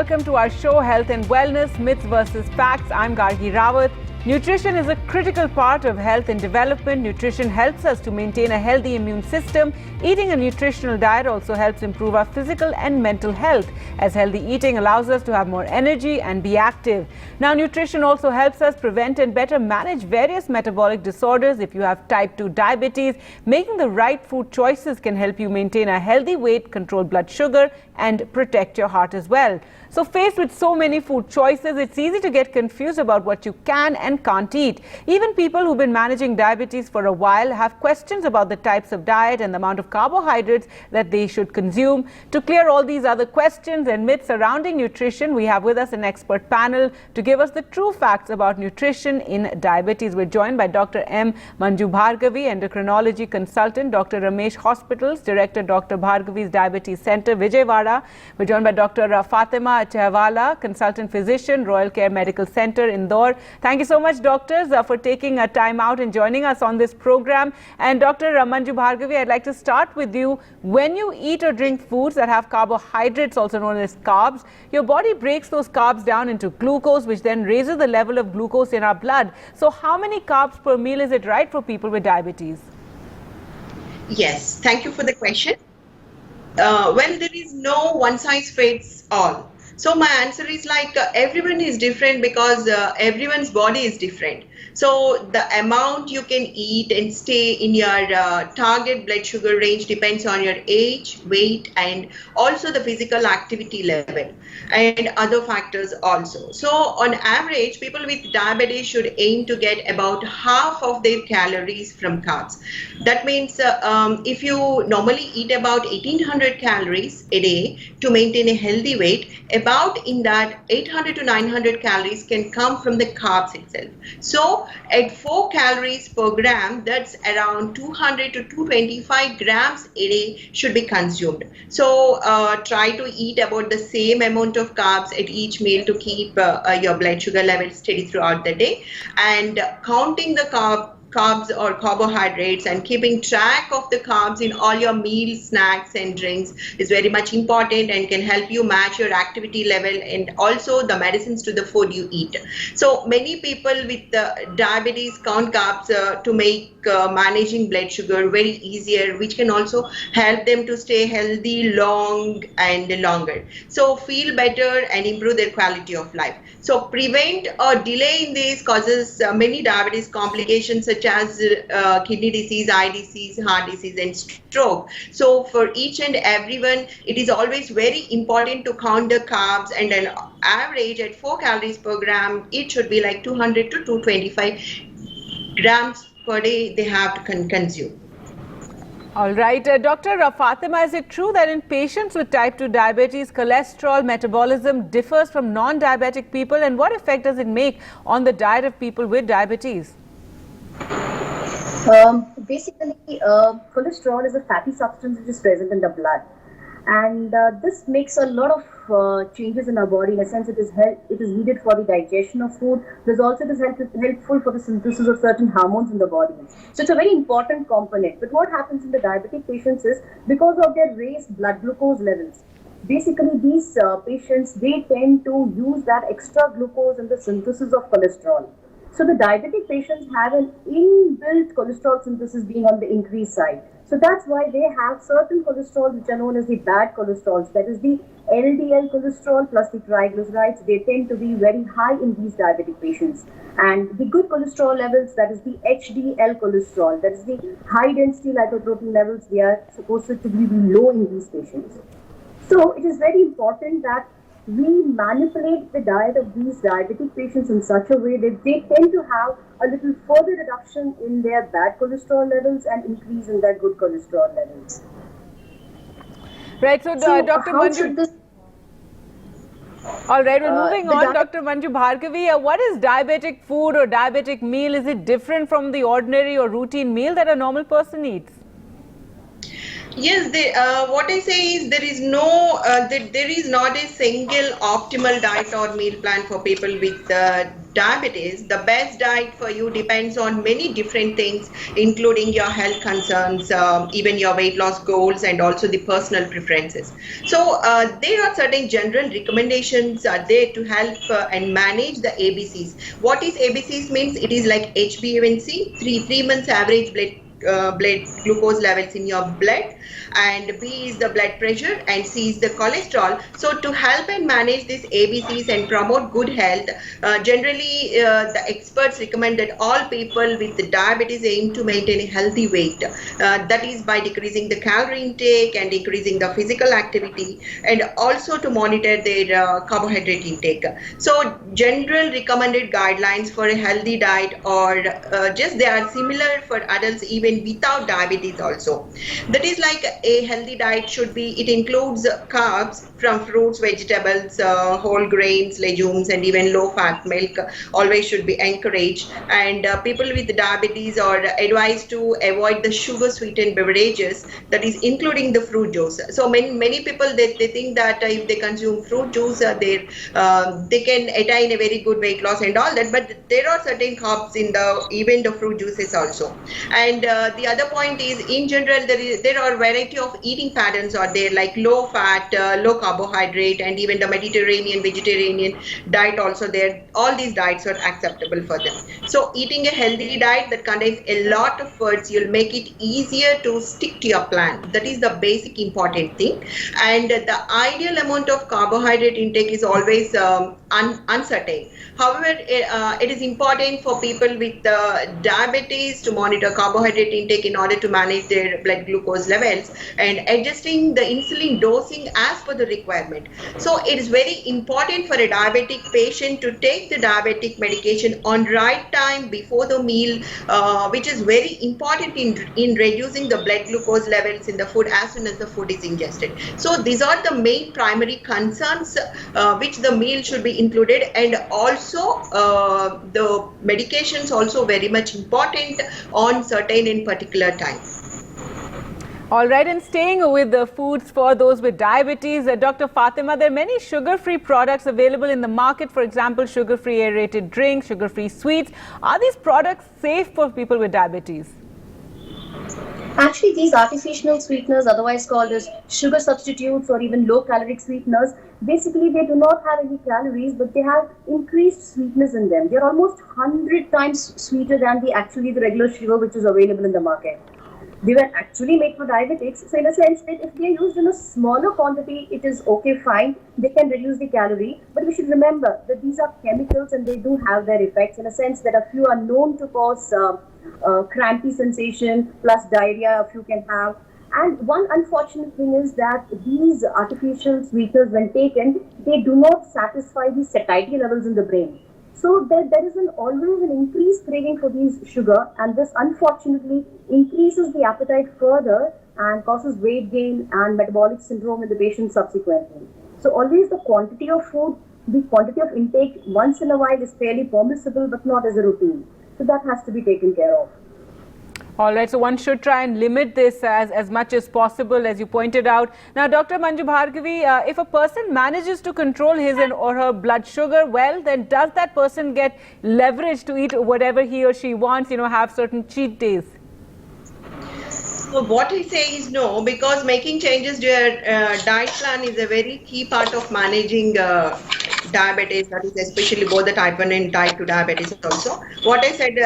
welcome to our show Health and Wellness, Myths versus Facts. I'm Gargi Rawat. Nutrition is a critical part of health and development. Nutrition helps us to maintain a healthy immune system. Eating a nutritional diet also helps improve our physical and mental health, as healthy eating allows us to have more energy and be active. Now, nutrition also helps us prevent and better manage various metabolic disorders. If you have type 2 diabetes, making the right food choices can help you maintain a healthy weight, control blood sugar, and protect your heart as well. So faced with so many food choices, it's easy to get confused about what you can and can't eat. Even people who've been managing diabetes for a while have questions about the types of diet and the amount of carbohydrates that they should consume. To clear all these other questions and myths surrounding nutrition, we have with us an expert panel to give us the true facts about nutrition in diabetes. We're joined by Dr. M. Manju Bhargavi, endocrinology consultant, Dr. Ramesh Hospitals, Director, Dr. Bhargavi's Diabetes Center, Vijayawada. We're joined by Dr. Fatima Chehwala, consultant physician, Royal Care Medical Center, Indore. Thank you so much, doctors, for taking a time out and joining us on this program. And Dr. Manju Bhargavi, I'd like to start with you. When you eat or drink foods that have carbohydrates, also known as carbs, your body breaks those carbs down into glucose, which then raises the level of glucose in our blood. So how many carbs per meal is it right for people with diabetes? Yes, thank you for the question. Well, there is no one size fits all. So my answer is like everyone is different because everyone's body is different. So the amount you can eat and stay in your target blood sugar range depends on your age, weight, and also the physical activity level and other factors also. So on average, people with diabetes should aim to get about half of their calories from carbs. That means if you normally eat about 1800 calories a day to maintain a healthy weight, about in that 800 to 900 calories can come from the carbs itself. So at 4 calories per gram, that's around 200 to 225 grams a day should be consumed. So try to eat about the same amount of carbs at each meal to keep your blood sugar level steady throughout the day. And counting the carbs or carbohydrates and keeping track of the carbs in all your meals, snacks and drinks is very much important and can help you match your activity level and also the medicines to the food you eat. So many people with diabetes count carbs to make managing blood sugar very easier, which can also help them to stay healthy long and longer. So feel better and improve their quality of life. So prevent or delay in this causes many diabetes complications such as kidney disease, eye disease, heart disease, and stroke. So for each and everyone, it is always very important to count the carbs, and an average at 4 calories per gram, it should be like 200 to 225 grams per day they have to consume. All right. Dr. Fatima, is it true that in patients with type 2 diabetes, cholesterol metabolism differs from non-diabetic people, and what effect does it make on the diet of people with diabetes? Basically, cholesterol is a fatty substance which is present in the blood, and this makes a lot of changes in our body. In a sense, it is needed for the digestion of food. There's also it is helpful for the synthesis of certain hormones in the body. So it's a very important component. But what happens in the diabetic patients is, because of their raised blood glucose levels, basically these patients, they tend to use that extra glucose in the synthesis of cholesterol. So the diabetic patients have an inbuilt cholesterol synthesis being on the increased side. So that's why they have certain cholesterols which are known as the bad cholesterols. That is the LDL cholesterol plus the triglycerides. They tend to be very high in these diabetic patients. And the good cholesterol levels, that is the HDL cholesterol, that is the high density lipoprotein levels, they are supposed to be low in these patients. So it is very important that we manipulate the diet of these diabetic patients in such a way that they tend to have a little further reduction in their bad cholesterol levels and increase in their good cholesterol levels. Right, so Dr. Manju... All right, we're moving on. Dr. Manju Bhargavi, what is diabetic food or diabetic meal? Is it different from the ordinary or routine meal that a normal person eats? Yes, what I say is there is there is not a single optimal diet or meal plan for people with diabetes, the best diet for you depends on many different things, including your health concerns, even your weight loss goals, and also the personal preferences. So there are certain general recommendations there to help and manage the ABCs. What is ABCs means? It is like HbA1c, 3 months average blood glucose levels in your blood, and B is the blood pressure, and C is the cholesterol. So to help and manage these ABCs and promote good health, generally the experts recommend that all people with diabetes aim to maintain a healthy weight. That is by decreasing the calorie intake and increasing the physical activity, and also to monitor their carbohydrate intake. So general recommended guidelines for a healthy diet, or just they are similar for adults even without diabetes also. That is like a healthy diet should be, it includes carbs from fruits, vegetables, whole grains, legumes, and even low fat milk always should be encouraged. And people with diabetes are advised to avoid the sugar sweetened beverages, that is including the fruit juice. So many people they think that if they consume fruit juice they can attain a very good weight loss and all that, but there are certain carbs in even the fruit juices also. And the other point is, in general, there are variety of eating patterns are there, like low fat, low carbohydrate, and even the Mediterranean, vegetarian diet also there. All these diets are acceptable for them. So eating a healthy diet that contains a lot of foods, you'll make it easier to stick to your plan. That is the basic important thing. And the ideal amount of carbohydrate intake is always uncertain. However, it is important for people with diabetes to monitor carbohydrate intake in order to manage their blood glucose levels and adjusting the insulin dosing as per the requirement. So it is very important for a diabetic patient to take the diabetic medication on right time before the meal, which is very important in reducing the blood glucose levels in the food as soon as the food is ingested. So these are the main primary concerns which the meal should be included, and also the medications also very much important on certain in particular time. All right, and staying with the foods for those with diabetes, Dr. Fatima, there are many sugar-free products available in the market. For example, sugar-free aerated drinks, sugar-free sweets. Are these products safe for people with diabetes? Actually, these artificial sweeteners, otherwise called as sugar substitutes or even low-caloric sweeteners, basically they do not have any calories, but they have increased sweetness in them. They're almost 100 times sweeter than the regular sugar which is available in the market. They were actually made for diabetics, so in a sense that if they're used in a smaller quantity, it is okay, fine, they can reduce the calorie, but we should remember that these are chemicals and they do have their effects, in a sense that a few are known to cause crampy sensation plus diarrhea a few can have. And one unfortunate thing is that these artificial sweeteners, when taken, they do not satisfy the satiety levels in the brain. So there is always an increased craving for these sugar, and this unfortunately increases the appetite further and causes weight gain and metabolic syndrome in the patient subsequently. So always the quantity of food, the quantity of intake once in a while is fairly permissible, but not as a routine. So that has to be taken care of. All right, so one should try and limit this as much as possible, as you pointed out. Now, Dr. Manju Bhargavi, if a person manages to control his or her blood sugar well, then does that person get leverage to eat whatever he or she wants, have certain cheat days? So what I say is no, because making changes to your diet plan is a very key part of managing diabetes, that is especially both the type 1 and type 2 diabetes also. What I said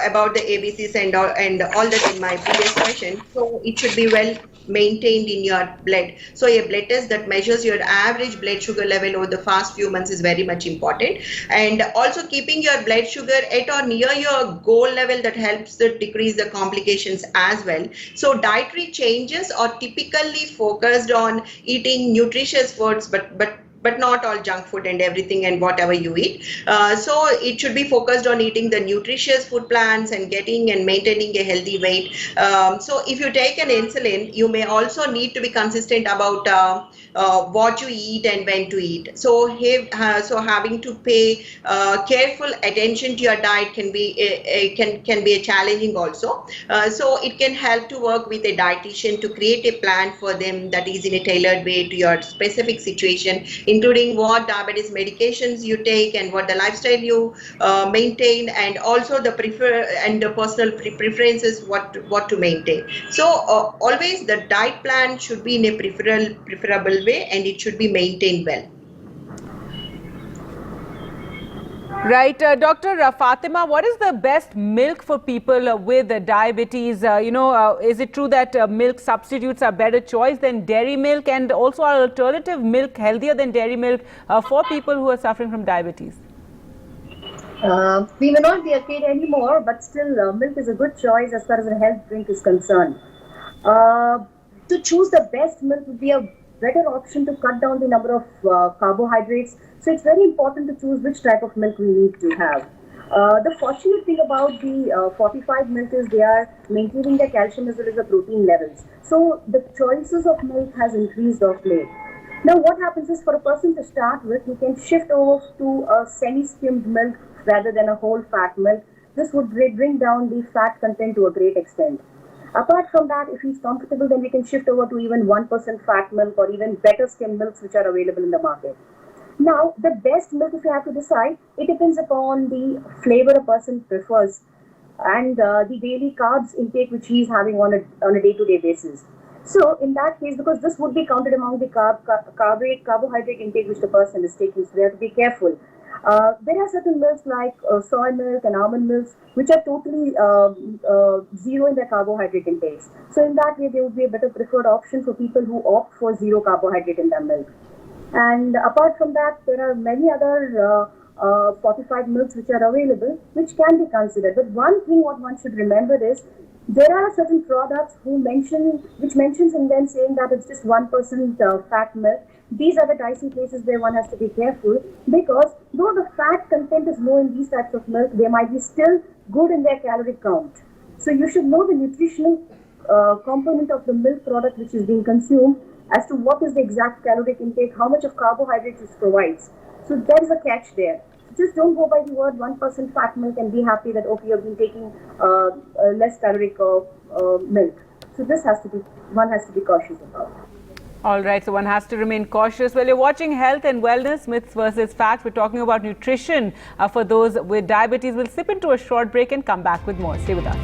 about the ABCs and all that in my previous question, so it should be well maintained in your blood. So a blood test that measures your average blood sugar level over the past few months is very much important. And also keeping your blood sugar at or near your goal level, that helps to decrease the complications as well. So dietary changes are typically focused on eating nutritious foods, but not all junk food and everything and whatever you eat. So it should be focused on eating the nutritious food plans and getting and maintaining a healthy weight. So if you take an insulin, you may also need to be consistent about what you eat and when to eat. So having to pay careful attention to your diet can be a challenging also. So it can help to work with a dietitian to create a plan for them that is in a tailored way to your specific situation including what diabetes medications you take and what the lifestyle you maintain, and also the personal preferences, what to maintain. So always the diet plan should be in a preferable way, and it should be maintained well. Right. Dr. Fatima, what is the best milk for people with diabetes? Is it true that milk substitutes are better choice than dairy milk, and also are alternative milk healthier than dairy milk for people who are suffering from diabetes? We may not be a kid anymore, but still milk is a good choice as far as a health drink is concerned. To choose the best milk would be a better option to cut down the number of carbohydrates. So it's very important to choose which type of milk we need to have. The fortunate thing about the fortified milk is they are maintaining their calcium as well as the protein levels. So the choices of milk has increased of late. Now what happens is, for a person to start with, you can shift over to a semi-skimmed milk rather than a whole fat milk. This would bring down the fat content to a great extent. Apart from that, if he's comfortable, then we can shift over to even 1% fat milk or even better skim milks which are available in the market. Now, the best milk, if you have to decide, it depends upon the flavor a person prefers and the daily carbs intake which he's having on a day-to-day basis. So, in that case, because this would be counted among the carbohydrate intake which the person is taking, so they have to be careful. There are certain milks like soy milk and almond milks which are totally zero in their carbohydrate intakes. So in that way, they would be a better preferred option for people who opt for zero carbohydrate in their milk. And apart from that, there are many other fortified milks which are available which can be considered. But one thing what one should remember is, there are certain products which mentions in them saying that it's just 1% fat milk. These are the dicey places where one has to be careful, because though the fat content is low in these types of milk, they might be still good in their calorie count. So you should know the nutritional component of the milk product which is being consumed as to what is the exact caloric intake, how much of carbohydrates it provides. So there is a catch there. Just don't go by the word 1% fat milk and be happy that, okay, you've been taking less caloric milk. So one has to be cautious about. All right, so one has to remain cautious. Well, you're watching Health and Wellness, Myths versus Facts. We're talking about nutrition for those with diabetes. We'll slip into a short break and come back with more. Stay with us.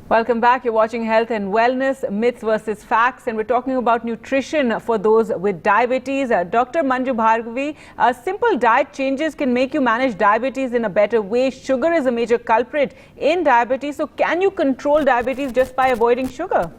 Welcome back. You're watching Health and Wellness, Myths versus Facts, and we're talking about nutrition for those with diabetes. Dr. Manju Bhargavi, simple diet changes can make you manage diabetes in a better way. Sugar is a major culprit in diabetes. So can you control diabetes just by avoiding sugar?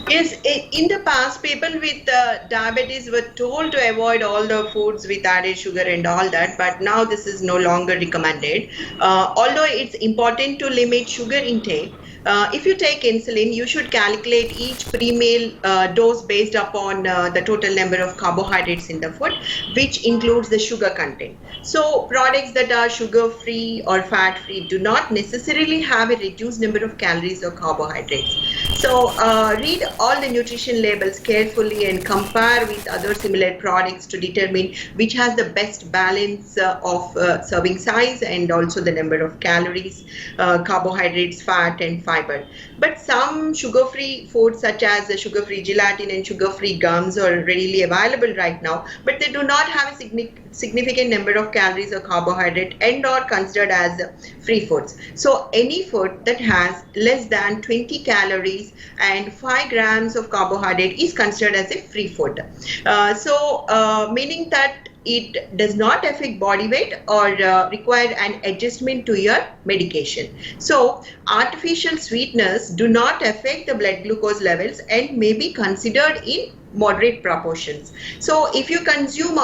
Yes, in the past, people with diabetes were told to avoid all the foods with added sugar and all that, but now this is no longer recommended. Although it's important to limit sugar intake, if you take insulin, you should calculate each pre-meal dose based upon the total number of carbohydrates in the food, which includes the sugar content. So products that are sugar-free or fat-free do not necessarily have a reduced number of calories or carbohydrates. So read all the nutrition labels carefully and compare with other similar products to determine which has the best balance of serving size and also the number of calories, carbohydrates, fat and fiber. But some sugar-free foods such as the sugar-free gelatin and sugar-free gums are readily available right now, but they do not have a significant number of calories or carbohydrate and are considered as free foods. So any food that has less than 20 calories and 5 grams of carbohydrate is considered as a free food. Meaning that it does not affect body weight or require an adjustment to your medication. So artificial sweeteners do not affect the blood glucose levels and may be considered in moderate proportions. So if you consume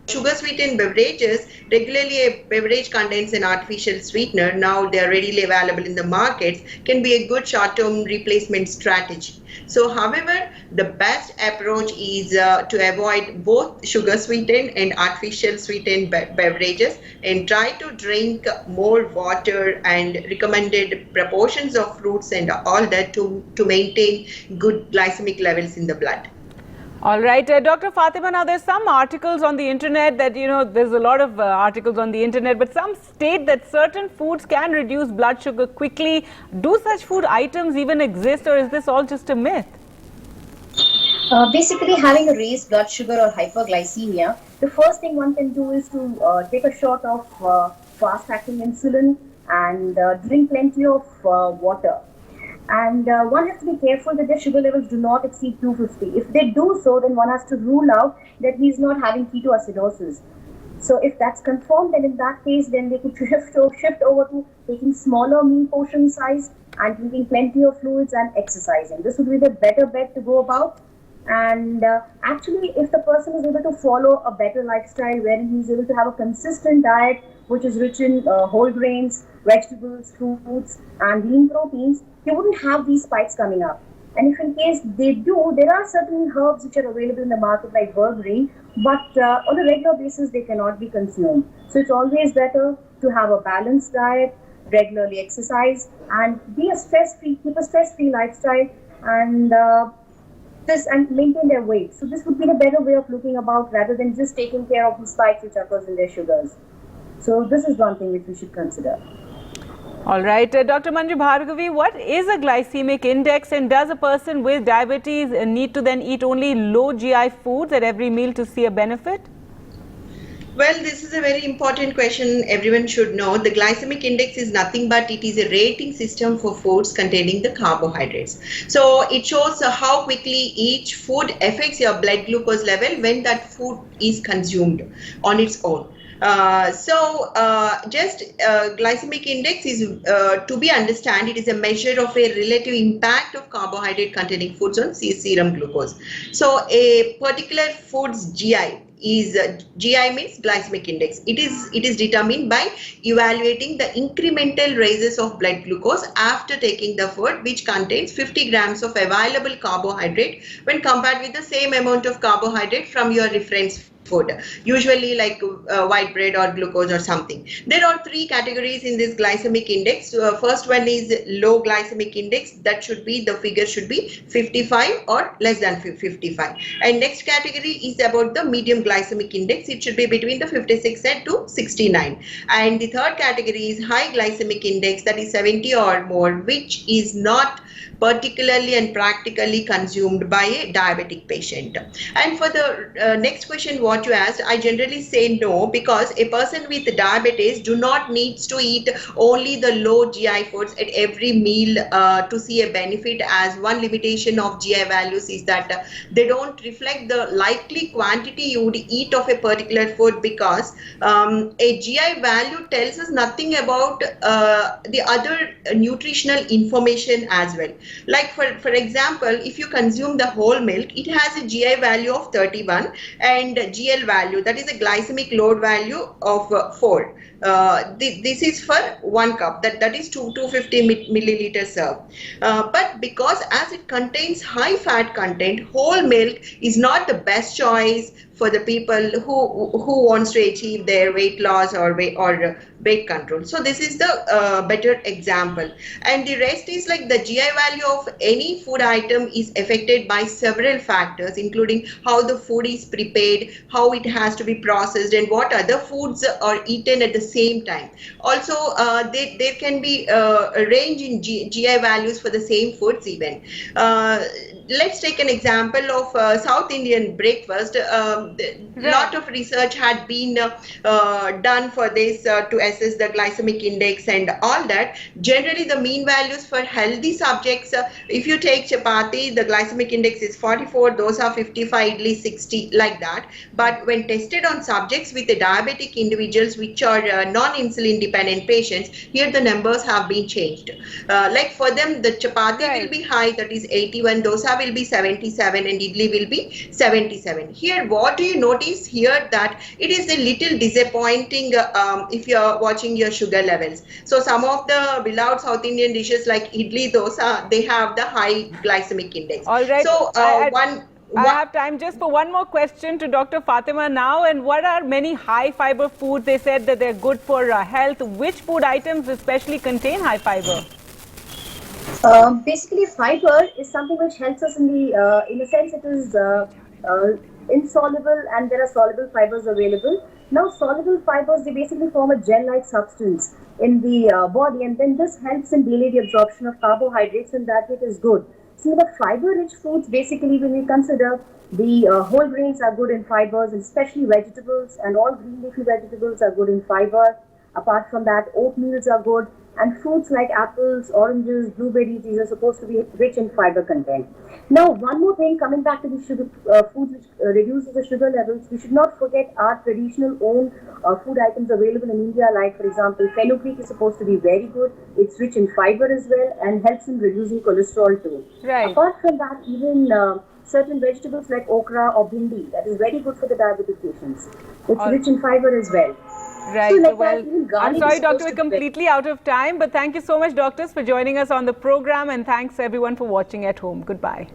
sugar sweetened beverages regularly, a beverage contains an artificial sweetener, now they are readily available in the markets, can be a good short-term replacement strategy. So however, the best approach is to avoid both sugar sweetened and artificial sweetened beverages and try to drink more water and recommended proportions of fruits and all that to maintain good glycemic levels in the blood. All right, Dr. Fatima, now there's some articles on the internet that, there's a lot of articles on the internet, but some state that certain foods can reduce blood sugar quickly. Do such food items even exist, or is this all just a myth? Basically, having a raised blood sugar or hyperglycemia, the first thing one can do is to take a shot of fast-acting insulin and drink plenty of water. And one has to be careful that their sugar levels do not exceed 250. If they do so, then one has to rule out that he's not having ketoacidosis. So if that's confirmed, then in that case, then they could shift over to taking smaller meal portion size and drinking plenty of fluids and exercising. This would be the better bet to go about. And actually, if the person is able to follow a better lifestyle wherein he's able to have a consistent diet which is rich in whole grains, vegetables, fruits, and lean proteins, he wouldn't have these spikes coming up. And if in case they do, there are certain herbs which are available in the market like berberine, but on a regular basis they cannot be consumed. So it's always better to have a balanced diet, regularly exercise, and keep a stress-free lifestyle, and maintain their weight. So this would be the better way of looking about rather than just taking care of the spikes which occurs in their sugars. So this is one thing which we should consider. All right, Dr. Manju Bhargavi, what is a glycemic index, and does a person with diabetes need to then eat only low GI foods at every meal to see a benefit? Well, this is a very important question everyone should know. The glycemic index is nothing but it is a rating system for foods containing the carbohydrates. So it shows how quickly each food affects your blood glucose level when that food is consumed on its own. Glycemic index is to be understand, it is a measure of a relative impact of carbohydrate containing foods on serum glucose. So a particular food's GI means glycemic index. It is determined by evaluating the incremental raises of blood glucose after taking the food which contains 50 grams of available carbohydrate when compared with the same amount of carbohydrate from your reference food, usually like white bread or glucose or something. There are three categories in this glycemic index. First one is low glycemic index. That should be, the figure should be 55 or less than 55. And next category is about the medium glycemic index. It should be between the 56 and to 69. And the third category is high glycemic index, that is 70 or more, which is not particularly and practically consumed by a diabetic patient. And for the next question what you asked, I generally say no, because a person with diabetes do not needs to eat only the low GI foods at every meal to see a benefit, as one limitation of GI values is that they don't reflect the likely quantity you would eat of a particular food, because a GI value tells us nothing about the other nutritional information as well. Like for example, if you consume the whole milk, it has a GI value of 31 and GL value, that is a glycemic load value of 4. This is for 1 cup, that is 250 milliliter serve. But because as it contains high fat content, whole milk is not the best choice for the people who wants to achieve their weight loss or weight control. So this is the better example. And the rest is like the GI value of any food item is affected by several factors, including how the food is prepared, how it has to be processed, and what other foods are eaten at the same time. Also, there can be a range in GI values for the same foods even. Let's take an example of South Indian breakfast. Lot of research had been done for this to assess the glycemic index and all that. Generally, the mean values for healthy subjects, if you take chapati, the glycemic index is 44, dosa 55, idli 60, like that. But when tested on subjects with the diabetic individuals, which are non-insulin dependent patients, here the numbers have been changed. Like for them, the chapati will be high, that is 81, dosa will be 77, and idli will be 77. Here, what do you notice here? That it is a little disappointing if you are watching your sugar levels. So some of the beloved South Indian dishes like idli, dosa, they have the high glycemic index. All right. So I have time just for one more question to Dr. Fatima now. And what are many high fiber foods? They said that they're good for health. Which food items especially contain high fiber? Basically, fiber is something which helps us in a sense it is insoluble and there are soluble fibers available. Now, soluble fibers, they basically form a gel-like substance in the body, and then this helps in delay the absorption of carbohydrates, and that it is good. So the fiber-rich foods, basically, when we consider the whole grains are good in fibers, and especially vegetables, and all green leafy vegetables are good in fiber. Apart from that, oatmeals are good, and fruits like apples, oranges, blueberries, these are supposed to be rich in fiber content. Now, one more thing, coming back to the sugar foods which reduces the sugar levels, we should not forget our traditional own food items available in India, like, for example, fenugreek is supposed to be very good. It's rich in fiber as well and helps in reducing cholesterol too. Right. Apart from that, even certain vegetables like okra or bhindi, that is very good for the diabetic patients. It's rich in fiber as well. Right. So, like Well, even I'm garlic sorry, is Doctor, supposed we're to be completely out of time, but thank you so much, doctors, for joining us on the program, and thanks everyone for watching at home. Goodbye.